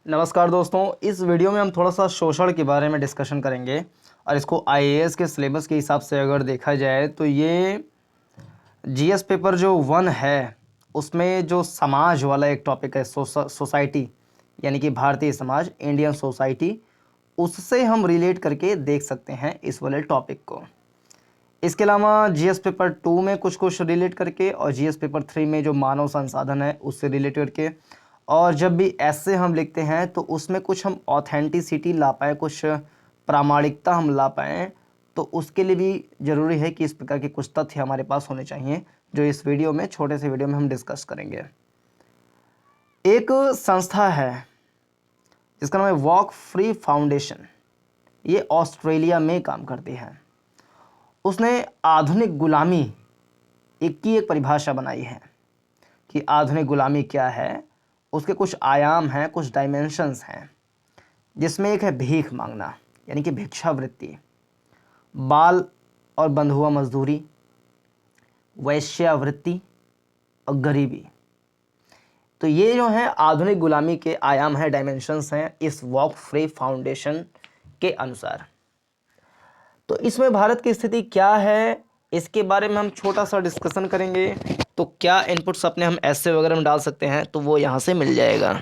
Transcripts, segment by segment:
नमस्कार दोस्तों, इस वीडियो में हम थोड़ा सा शोषण के बारे में डिस्कशन करेंगे और इसको आईएएस के सिलेबस के हिसाब से अगर देखा जाए तो ये जीएस पेपर जो 1 है उसमें जो समाज वाला एक टॉपिक है सोसाइटी यानी कि भारतीय समाज, इंडियन सोसाइटी, उससे हम रिलेट करके देख सकते हैं इस वाले टॉपिक को। इसके अलावा जीएस पेपर 2 में कुछ कुछ रिलेट करके और जीएस पेपर 3 में जो मानव संसाधन है उससे रिलेट करके, और जब भी ऐसे हम लिखते हैं तो उसमें कुछ हम ऑथेंटिसिटी ला पाएँ, कुछ प्रामाणिकता हम ला पाएँ, तो उसके लिए भी ज़रूरी है कि इस प्रकार के कुछ तथ्य हमारे पास होने चाहिए जो इस वीडियो में, छोटे से वीडियो में हम डिस्कस करेंगे। एक संस्था है जिसका नाम है वॉक फ्री फाउंडेशन, ये ऑस्ट्रेलिया में काम करती है। उसने आधुनिक गुलामी एक परिभाषा बनाई है कि आधुनिक गुलामी क्या है। उसके कुछ आयाम हैं, कुछ डायमेंशंस हैं, जिसमें एक है भीख मांगना यानी कि भिक्षावृत्ति, बाल और बंधुआ मजदूरी, वैश्यावृत्ति और गरीबी। तो ये जो है आधुनिक गुलामी के आयाम हैं, डायमेंशंस हैं इस वॉक फ्री फाउंडेशन के अनुसार। तो इसमें भारत की स्थिति क्या है, इसके बारे में हम छोटा सा डिस्कशन करेंगे। तो क्या इनपुट्स अपने हम ऐसे वगैरह में डाल सकते हैं तो वो यहाँ से मिल जाएगा।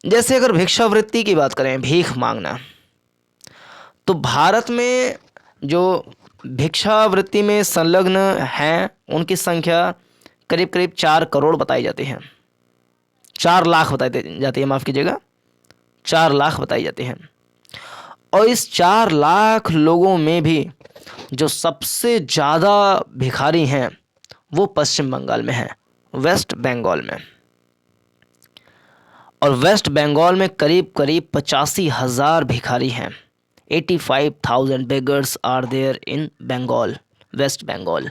जैसे अगर भिक्षावृत्ति की बात करें, भीख मांगना, तो भारत में जो भिक्षावृत्ति में संलग्न हैं उनकी संख्या करीब करीब 4 करोड़ बताई जाती है। 4 लाख बताई जाती है, माफ़ कीजिएगा, 4 लाख बताई जाती है। और इस 4 लाख लोगों में भी जो सबसे ज़्यादा भिखारी हैं वो पश्चिम बंगाल में है, वेस्ट बंगाल में। और वेस्ट बंगाल में करीब करीब 85,000 भिखारी हैं। 85,000 beggars are there in Bengal, West Bengal.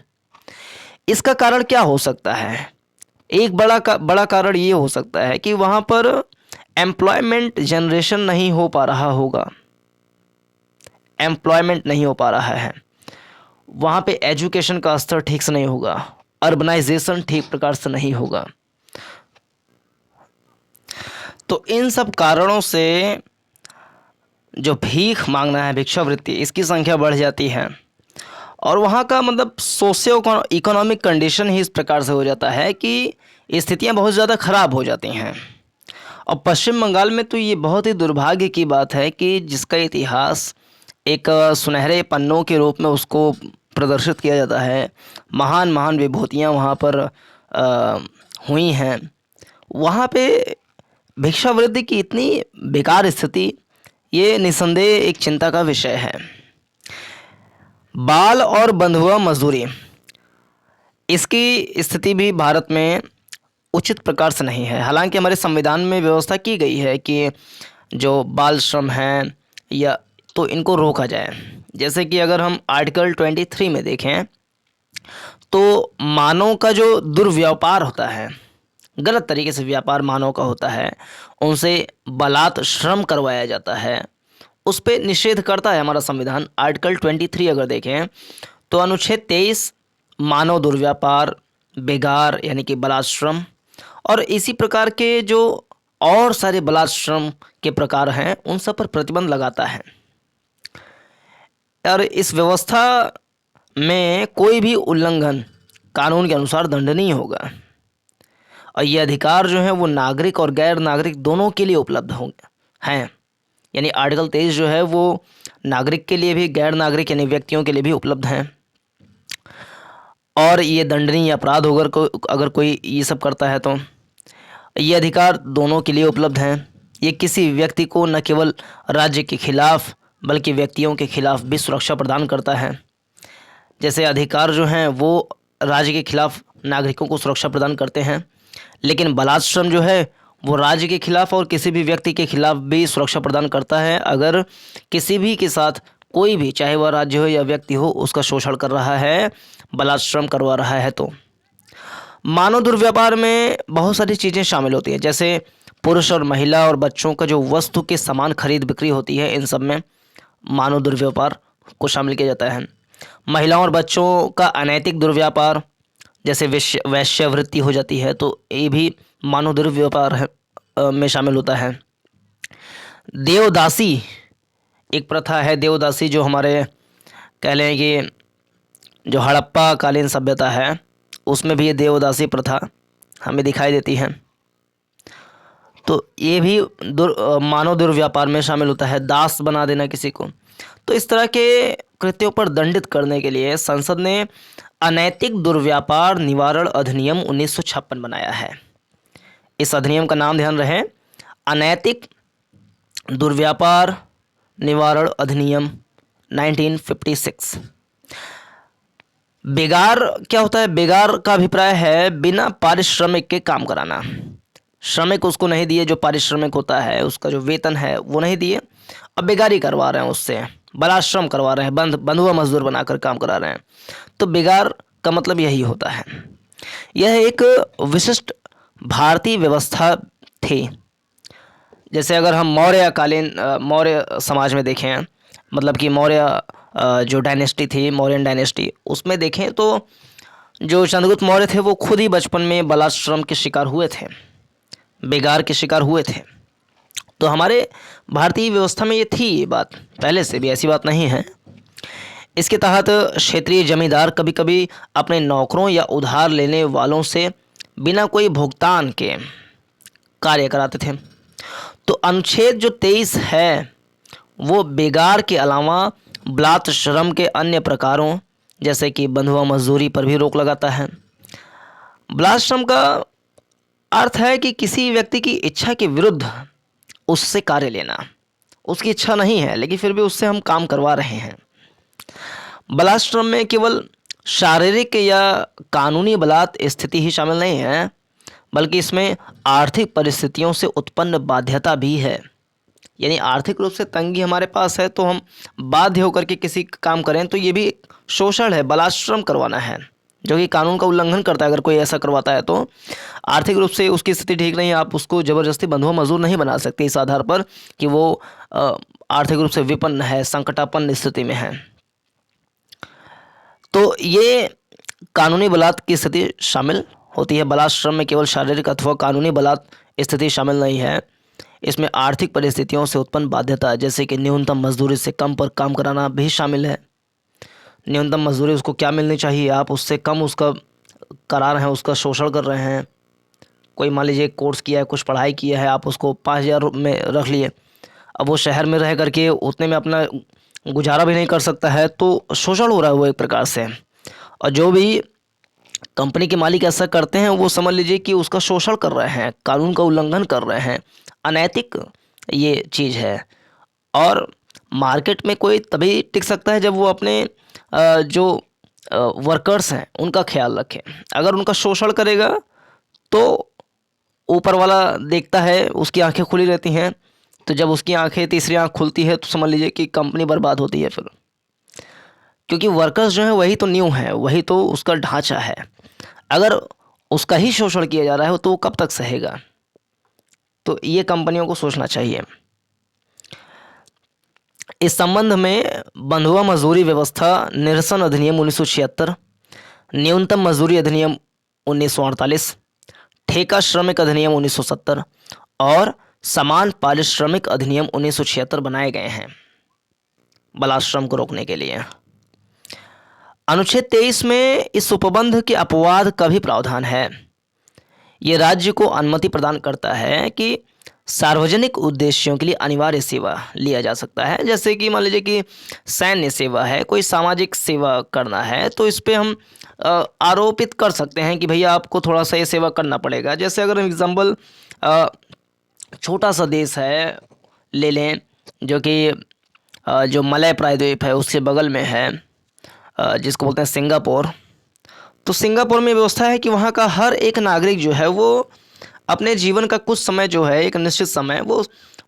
इसका कारण क्या हो सकता है? एक बड़ा कारण ये हो सकता है कि वहाँ पर एम्प्लॉयमेंट जनरेशन नहीं हो पा रहा होगा, एम्प्लॉयमेंट नहीं हो पा रहा है, वहाँ पे एजुकेशन का स्तर ठीक से नहीं होगा, अर्बनाइजेशन ठीक प्रकार से नहीं होगा। तो इन सब कारणों से जो भीख मांगना है, भिक्षावृत्ति, इसकी संख्या बढ़ जाती है। और वहाँ का मतलब सोशियो इकोनॉमिक कंडीशन ही इस प्रकार से हो जाता है कि स्थितियाँ बहुत ज़्यादा ख़राब हो जाती हैं। और पश्चिम बंगाल में तो ये बहुत ही दुर्भाग्य की बात है कि जिसका इतिहास एक सुनहरे पन्नों के रूप में उसको प्रदर्शित किया जाता है, महान महान विभूतियाँ वहाँ पर हुई हैं, वहाँ पे भिक्षावृत्ति की इतनी बेकार स्थिति, ये निसंदेह एक चिंता का विषय है। बाल और बंधुआ मजदूरी, इसकी स्थिति भी भारत में उचित प्रकार से नहीं है। हालांकि हमारे संविधान में व्यवस्था की गई है कि जो बाल श्रम है या तो इनको रोका जाए। जैसे कि अगर हम आर्टिकल 23 में देखें तो मानव का जो दुर्व्यापार होता है, गलत तरीके से व्यापार मानव का होता है, उनसे बलात् श्रम करवाया जाता है, उस पर निषेध करता है हमारा संविधान। आर्टिकल 23 अगर देखें तो अनुच्छेद 23 मानव दुर्व्यापार, बेगार यानी कि बलात् श्रम और इसी प्रकार के जो और सारे बलात् श्रम के प्रकार हैं उन सब पर प्रतिबंध लगाता है। और इस व्यवस्था में कोई भी उल्लंघन कानून के अनुसार दंडनीय होगा। और ये अधिकार जो है वो नागरिक और गैर नागरिक दोनों के लिए उपलब्ध होंगे हैं। यानी आर्टिकल 23 जो है वो नागरिक के लिए भी, गैर नागरिक यानी व्यक्तियों के लिए भी उपलब्ध हैं। और ये दंडनीय अपराध होगा अगर कोई ये सब करता है। तो ये अधिकार दोनों के लिए उपलब्ध हैं। ये किसी व्यक्ति को न केवल राज्य के खिलाफ बल्कि व्यक्तियों के खिलाफ भी सुरक्षा प्रदान करता है। जैसे अधिकार जो हैं वो राज्य के खिलाफ नागरिकों को सुरक्षा प्रदान करते हैं, लेकिन बलात् श्रम जो है वो राज्य के खिलाफ और किसी भी व्यक्ति के खिलाफ भी सुरक्षा प्रदान करता है। अगर किसी भी के साथ कोई भी, चाहे वह राज्य हो या व्यक्ति हो, उसका शोषण कर रहा है, बलात् श्रम करवा रहा है। तो मानव दुर्व्यापार में बहुत सारी चीज़ें शामिल होती हैं, जैसे पुरुष और महिला और बच्चों का जो वस्तु के समान खरीद बिक्री होती है, इन सब में मानव दुर्व्यापार को शामिल किया जाता है। महिलाओं और बच्चों का अनैतिक दुर्व्यापार, जैसे वैश्यावृत्ति हो जाती है, तो ये भी मानव दुर्व्यापार है, में शामिल होता है। देवदासी एक प्रथा है, देवदासी जो हमारे कह लें कि जो हड़प्पा कालीन सभ्यता है उसमें भी ये देवदासी प्रथा हमें दिखाई देती है। तो ये भी मानव दुर्व्यापार में शामिल होता है, दास बना देना किसी को। तो इस तरह के कृत्यों पर दंडित करने के लिए संसद ने अनैतिक दुर्व्यापार निवारण अधिनियम 1956 बनाया है। इस अधिनियम का नाम ध्यान रहे, अनैतिक दुर्व्यापार निवारण अधिनियम 1956। बेगार क्या होता है? बेगार का अभिप्राय है बिना पारिश्रमिक के काम कराना। श्रमिक उसको नहीं दिए, जो पारिश्रमिक होता है उसका जो वेतन है वो नहीं दिए, अब बेगारी करवा रहे हैं, उससे बलाश्रम करवा रहे हैं, बंधुआ मजदूर बनाकर काम करा रहे हैं। तो बेगार का मतलब यही होता है। यह एक विशिष्ट भारतीय व्यवस्था थी। जैसे अगर हम मौर्य समाज में देखें, मतलब कि मौर्य जो डायनेस्टी थी, मौर्यन डायनेस्टी, उसमें देखें तो जो चंद्रगुप्त मौर्य थे वो खुद ही बचपन में बलाश्रम के शिकार हुए थे, बेगार के शिकार हुए थे। तो हमारे भारतीय व्यवस्था में ये थी, ये बात पहले से भी, ऐसी बात नहीं है। इसके तहत क्षेत्रीय जमींदार कभी कभी अपने नौकरों या उधार लेने वालों से बिना कोई भुगतान के कार्य कराते थे। तो अनुच्छेद जो 23 है वो बेगार के अलावा बलात् श्रम के अन्य प्रकारों जैसे कि बंधुआ मजदूरी पर भी रोक लगाता है। बलात् श्रम का अर्थ है कि किसी व्यक्ति की इच्छा के विरुद्ध उससे कार्य लेना, उसकी इच्छा नहीं है लेकिन फिर भी उससे हम काम करवा रहे हैं। बलात् श्रम में केवल शारीरिक या कानूनी बलात् स्थिति ही शामिल नहीं है, बल्कि इसमें आर्थिक परिस्थितियों से उत्पन्न बाध्यता भी है। यानी आर्थिक रूप से तंगी हमारे पास है तो हम बाध्य होकर के किसी काम करें, तो ये भी शोषण है, बलात् श्रम करवाना है, जो कि कानून का उल्लंघन करता है। अगर कोई ऐसा करवाता है तो आर्थिक रूप से उसकी स्थिति ठीक नहीं है, आप उसको ज़बरदस्ती बंधुआ मजदूर नहीं बना सकते इस आधार पर कि वो आर्थिक रूप से विपन्न है, संकटापन्न स्थिति में है। तो ये कानूनी बलात् की स्थिति शामिल होती है। बलात् श्रम में केवल शारीरिक अथवा कानूनी बलात् स्थिति शामिल नहीं है, इसमें आर्थिक परिस्थितियों से उत्पन्न बाध्यता जैसे कि न्यूनतम मजदूरी से कम पर काम कराना भी शामिल है। न्यूनतम मजदूरी उसको क्या मिलनी चाहिए, आप उससे कम उसका करा रहे हैं, उसका शोषण कर रहे हैं। कोई मान लीजिए कोर्स किया है, कुछ पढ़ाई किया है, आप उसको 5,000 में रख लिए, अब वो शहर में रह करके उतने में अपना गुजारा भी नहीं कर सकता है, तो शोषण हो रहा है वो एक प्रकार से। और जो भी कंपनी के मालिक ऐसा करते हैं वो समझ लीजिए कि उसका शोषण कर रहे हैं, कानून का उल्लंघन कर रहे हैं, अनैतिक ये चीज़ है। और मार्केट में कोई तभी टिक सकता है जब वो अपने जो वर्कर्स हैं उनका ख्याल रखें। अगर उनका शोषण करेगा तो ऊपर वाला देखता है, उसकी आंखें खुली रहती हैं, तो जब उसकी आंखें तीसरी आंख खुलती है तो समझ लीजिए कि कंपनी बर्बाद होती है फिर, क्योंकि वर्कर्स जो हैं वही तो न्यू है, वही तो उसका ढांचा है। अगर उसका ही शोषण किया जा रहा है तो वो कब तक सहेगा? तो ये कंपनियों को सोचना चाहिए। इस संबंध में बंधुआ मजदूरी व्यवस्था निरसन अधिनियम 1976, न्यूनतम मजदूरी अधिनियम 1948, ठेका श्रमिक अधिनियम 1970 और समान पारिश्रमिक अधिनियम 1976 बनाए गए हैं बलात् श्रम को रोकने के लिए। अनुच्छेद 23 में इस उपबंध के अपवाद का भी प्रावधान है। ये राज्य को अनुमति प्रदान करता है कि सार्वजनिक उद्देश्यों के लिए अनिवार्य सेवा लिया जा सकता है। जैसे कि मान लीजिए कि सैन्य सेवा है, कोई सामाजिक सेवा करना है, तो इस पे हम आरोपित कर सकते हैं कि भैया आपको थोड़ा सा ये सेवा करना पड़ेगा। जैसे अगर एग्जाम्पल छोटा सा देश है ले लें, जो कि जो मलय प्रायद्वीप है उसके बगल में है, जिसको बोलते हैं सिंगापुर। तो सिंगापुर में व्यवस्था है कि वहाँ का हर एक नागरिक जो है वो अपने जीवन का कुछ समय जो है, एक निश्चित समय, वो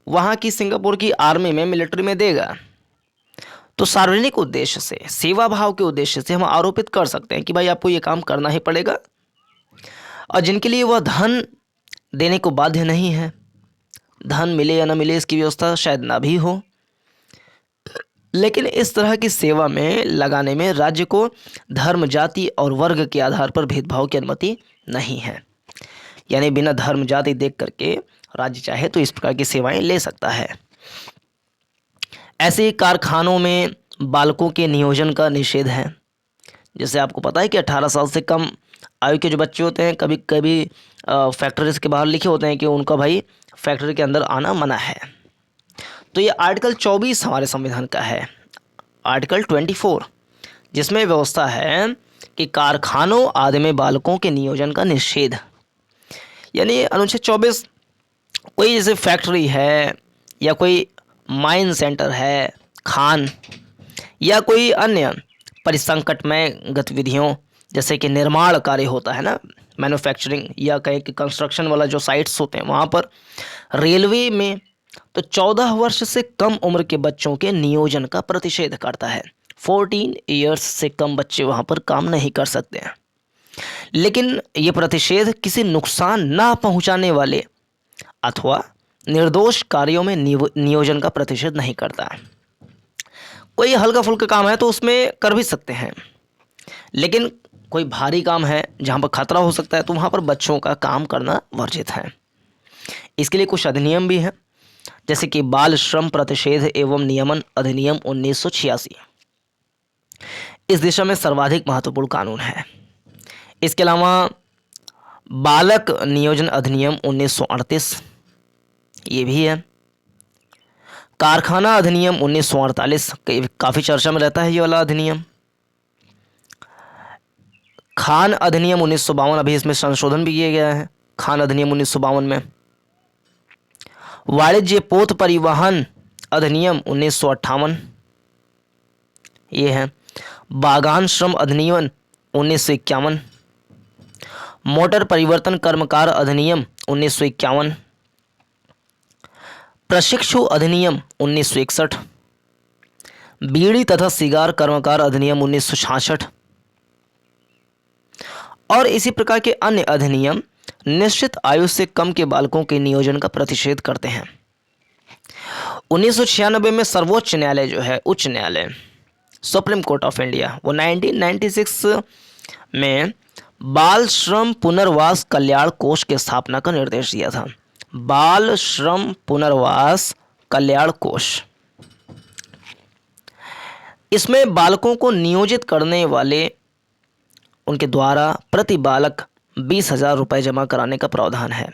वहाँ की सिंगापुर की आर्मी में, मिलिट्री में देगा। तो सार्वजनिक उद्देश्य से, सेवा भाव के उद्देश्य से हम आरोपित कर सकते हैं कि भाई आपको ये काम करना ही पड़ेगा। और जिनके लिए वह धन देने को बाध्य नहीं है, धन मिले या ना मिले इसकी व्यवस्था शायद ना भी हो, लेकिन इस तरह की सेवा में लगाने में राज्य को धर्म, जाति और वर्ग के आधार पर भेदभाव की अनुमति नहीं है। यानी बिना धर्म जाति देख करके राज्य चाहे तो इस प्रकार की सेवाएं ले सकता है। ऐसे ही कारखानों में बालकों के नियोजन का निषेध है। जैसे आपको पता है कि 18 साल से कम आयु के जो बच्चे होते हैं, कभी कभी फैक्ट्रीज के बाहर लिखे होते हैं कि उनका भाई फैक्ट्री के अंदर आना मना है। तो ये आर्टिकल 24 हमारे संविधान का है, आर्टिकल 24, जिसमें व्यवस्था है कि कारखानों आदि में बालकों के नियोजन का निषेध। यानी अनुच्छेद 24 कोई जैसे फैक्ट्री है या कोई माइन सेंटर है, खान या कोई अन्य परिसंकटमय गतिविधियों जैसे कि निर्माण कार्य होता है ना, मैन्युफैक्चरिंग या कहीं कि कंस्ट्रक्शन वाला जो साइट्स होते हैं वहाँ पर, रेलवे में, तो 14 वर्ष से कम उम्र के बच्चों के नियोजन का प्रतिषेध करता है। 14 ईयर्स से कम बच्चे वहाँ पर काम नहीं कर सकते हैं। लेकिन ये प्रतिषेध किसी नुकसान ना पहुँचाने वाले अथवा निर्दोष कार्यों में नियोजन का प्रतिषेध नहीं करता है। कोई हल्का फुल्का काम है तो उसमें कर भी सकते हैं, लेकिन कोई भारी काम है जहाँ पर खतरा हो सकता है तो वहाँ पर बच्चों का काम करना वर्जित है। इसके लिए कुछ अधिनियम भी हैं, जैसे कि बाल श्रम प्रतिषेध एवं नियमन अधिनियम 1986 इस दिशा में सर्वाधिक महत्वपूर्ण कानून है। इसके अलावा बालक नियोजन अधिनियम 1938 ये भी है। कारखाना अधिनियम 1948 काफ़ी चर्चा में रहता है ये वाला अधिनियम। खान अधिनियम 1952, अभी इसमें संशोधन भी किया गया है, खान अधिनियम 1952 में। वाणिज्य पोत परिवहन अधिनियम 1958 ये है। बागान श्रम अधिनियम 1951, मोटर परिवर्तन कर्मकार अधिनियम 1951, प्रशिक्षु अधिनियम 1961, बीड़ी तथा सिगार कर्मकार अधिनियम 1966 और इसी प्रकार के अन्य अधिनियम निश्चित आयु से कम के बालकों के नियोजन का प्रतिषेध करते हैं। 1996 में सर्वोच्च न्यायालय जो है, उच्च न्यायालय, सुप्रीम कोर्ट ऑफ इंडिया, वो 1996 में बाल श्रम पुनर्वास कल्याण कोष की स्थापना का निर्देश दिया था। बाल श्रम पुनर्वास कल्याण कोष, इसमें बालकों को नियोजित करने वाले उनके द्वारा प्रति बालक 20,000 रुपये जमा कराने का प्रावधान है।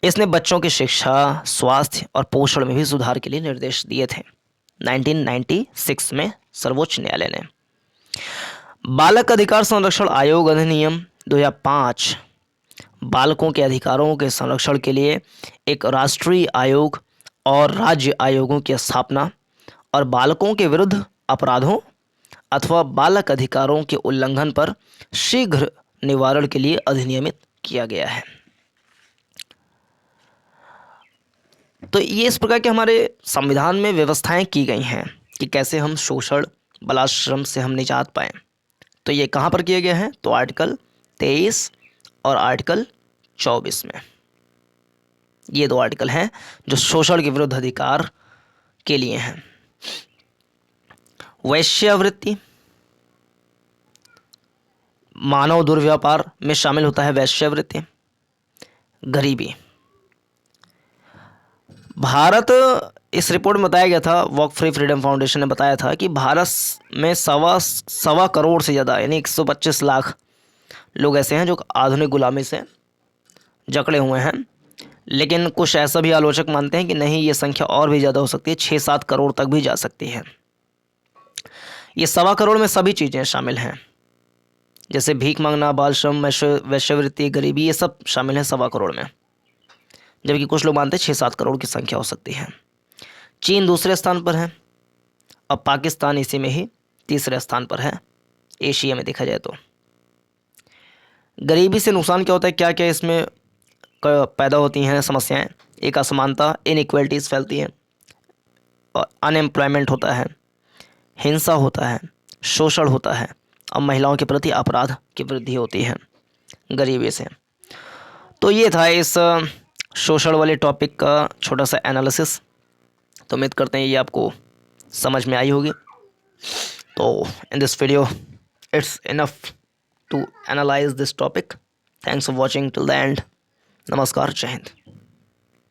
इसने बच्चों की शिक्षा, स्वास्थ्य और पोषण में भी सुधार के लिए निर्देश दिए थे 1996 में सर्वोच्च न्यायालय ने। बालक अधिकार संरक्षण आयोग अधिनियम 2005 बालकों के अधिकारों के संरक्षण के लिए एक राष्ट्रीय आयोग और राज्य आयोगों की स्थापना और बालकों के विरुद्ध अपराधों अथवा बालक अधिकारों के उल्लंघन पर शीघ्र निवारण के लिए अधिनियमित किया गया है। तो ये इस प्रकार के हमारे संविधान में व्यवस्थाएं की गई हैं कि कैसे हम शोषण, बलाश्रम से हम निजात पाएं। तो ये कहाँ पर किया गया है? तो आर्टिकल 23 और आर्टिकल 24 में। ये दो आर्टिकल हैं जो शोषण के विरुद्ध अधिकार के लिए हैं। वैश्यावृत्ति, मानव दुर्व्यापार में शामिल होता है वैश्यावृत्ति। गरीबी, भारत, इस रिपोर्ट में बताया गया था, वॉक फ्री फ्रीडम फाउंडेशन ने बताया था कि भारत में सवा करोड़ से ज़्यादा यानी 125 लाख लोग ऐसे हैं जो आधुनिक गुलामी से जकड़े हुए हैं। लेकिन कुछ ऐसा भी आलोचक मानते हैं कि नहीं, ये संख्या और भी ज़्यादा हो सकती है, 6-7 करोड़ तक भी जा सकती है। ये 1.25 करोड़ में सभी चीज़ें शामिल हैं, जैसे भीख मांगना, बाल श्रम, वैश्यावृत्ति, गरीबी, ये सब शामिल है 1.25 करोड़ में। जबकि कुछ लोग मानते हैं 6-7 करोड़ की संख्या हो सकती है। चीन दूसरे स्थान पर है और पाकिस्तान इसी में ही तीसरे स्थान पर है एशिया में देखा जाए तो। गरीबी से नुकसान क्या होता है, क्या क्या इसमें पैदा होती हैं समस्याएं? एक असमानता, इनइक्वालिटीज़ फैलती हैं और अनएम्प्लॉयमेंट होता है, हिंसा होता है, शोषण होता है और महिलाओं के प्रति अपराध की वृद्धि होती है गरीबी से। तो ये था इस शोषण वाले टॉपिक का छोटा सा एनालिसिस। तो उम्मीद करते हैं ये आपको समझ में आई होगी। तो in this video it's enough to analyse this topic. Thanks for watching till the end. नमस्कार, जय हिंद।